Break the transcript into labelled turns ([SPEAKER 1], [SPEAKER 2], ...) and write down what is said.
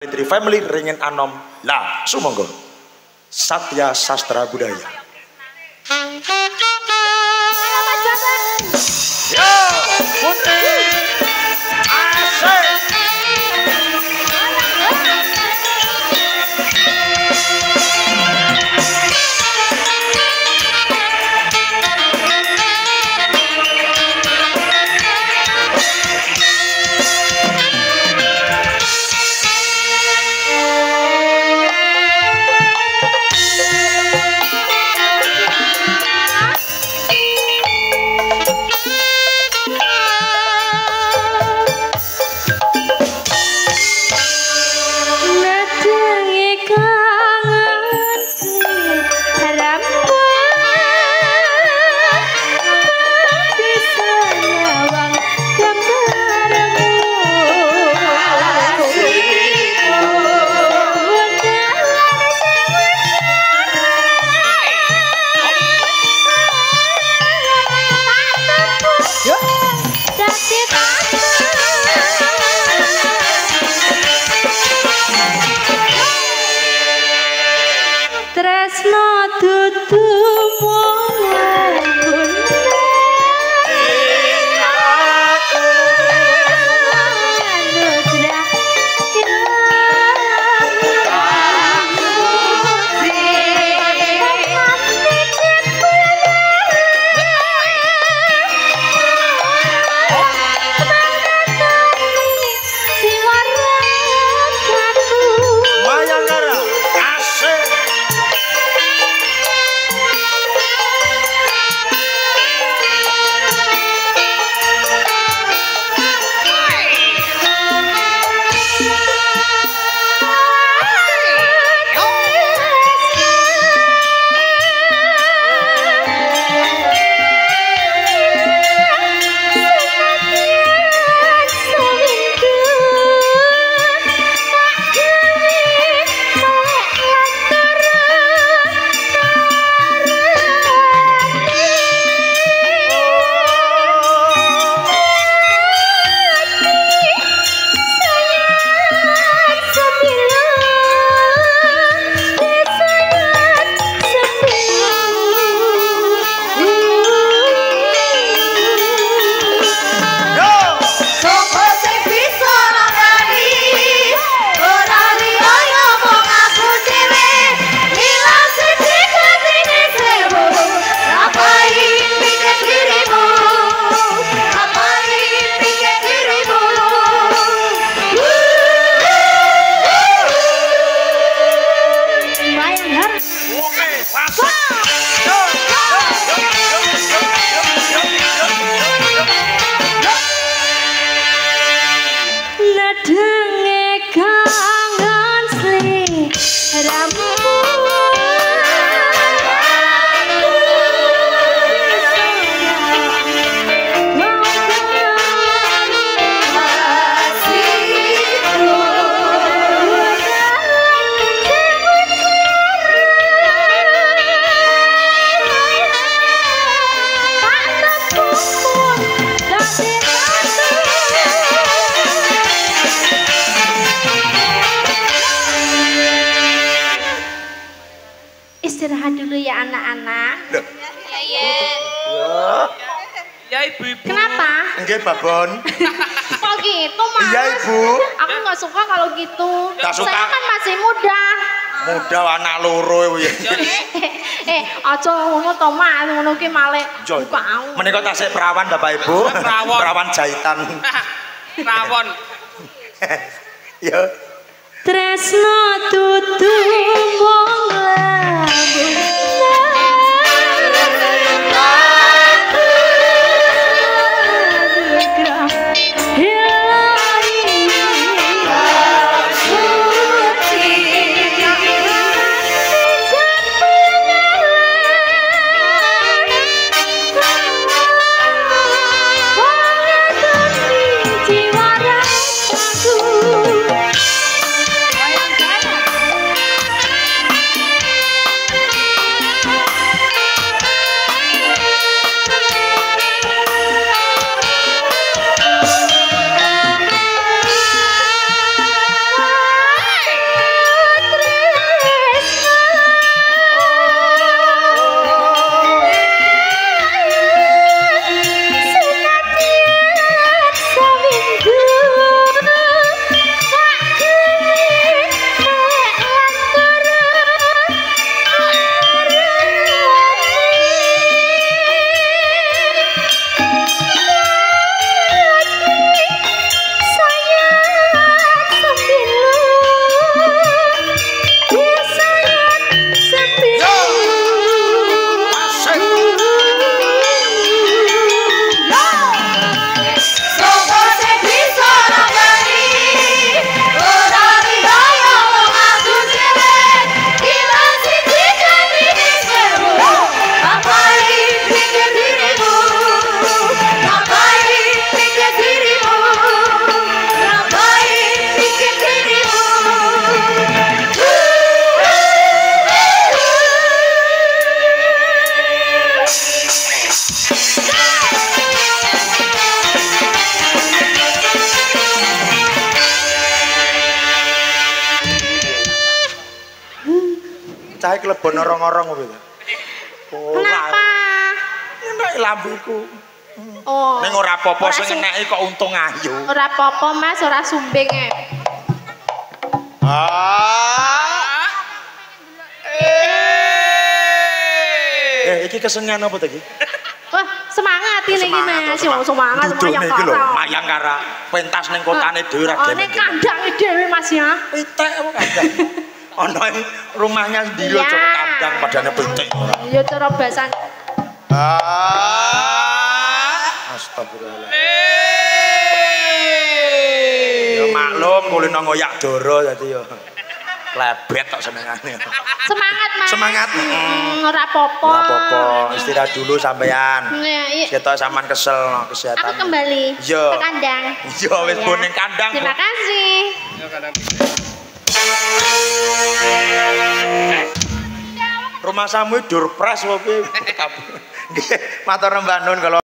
[SPEAKER 1] Tri Family Ringin Anom lah sumangga Satya Sastra Budaya. Yo, putih asik.
[SPEAKER 2] Istirahat dulu ya anak-anak.
[SPEAKER 1] Ya ibu-ibu.
[SPEAKER 2] Kenapa?
[SPEAKER 1] Nggih, Babon.
[SPEAKER 2] Kok gitu, Mas?
[SPEAKER 1] Iya, Ibu.
[SPEAKER 2] Aku nggak suka kalau gitu.
[SPEAKER 1] Nggak suka?
[SPEAKER 2] Saya kan masih muda.
[SPEAKER 1] Muda anak loro ya.
[SPEAKER 2] Aja ngono to, Mas. Ngono ki malih buka.
[SPEAKER 1] Menika tasih perawan Bapak Ibu. Perawan jahitan.
[SPEAKER 3] Rawon.
[SPEAKER 1] Ya.
[SPEAKER 2] Tresno dudu wong lagu.
[SPEAKER 1] cahe klebon orang-orang ngono to.
[SPEAKER 2] Kenapa?
[SPEAKER 1] Enak lambuku.
[SPEAKER 2] Oh.
[SPEAKER 1] Ning ora apa-apa sing eneki kok untung ayu.
[SPEAKER 2] Ora apa-apa Mas, ora sumbing e.
[SPEAKER 1] Iki kesengan apa to iki?
[SPEAKER 2] Wah, semangat ini iki Mas. Yo semangat
[SPEAKER 1] mayang kara. Mayang kara pentas ning kotane dhewe ra
[SPEAKER 2] gelem. Nek kandange dhewe Mas ya.
[SPEAKER 1] Pitik apa kandang. Ana rumahnya sendiri aja kandang padane pitik.
[SPEAKER 2] Ya cara basan.
[SPEAKER 1] Astagfirullah. Ya maklum kulino ngoyak doro dadi ya. Lebet tok senengane.
[SPEAKER 2] Semangat Mas.
[SPEAKER 1] Semangat.
[SPEAKER 2] Ora apa-apa.
[SPEAKER 1] Ora apa-apa, istirahat dulu sampean.
[SPEAKER 2] Iya.
[SPEAKER 1] Ketok sampean kesel kesehatan.
[SPEAKER 2] Aku kembali ke kandang.
[SPEAKER 1] Iya wis pun ning kandang.
[SPEAKER 2] Terima kasih.
[SPEAKER 3] Ya kandang.
[SPEAKER 1] Rumah samu durpres apa piye? Nggih, matur Mbak Nun kalau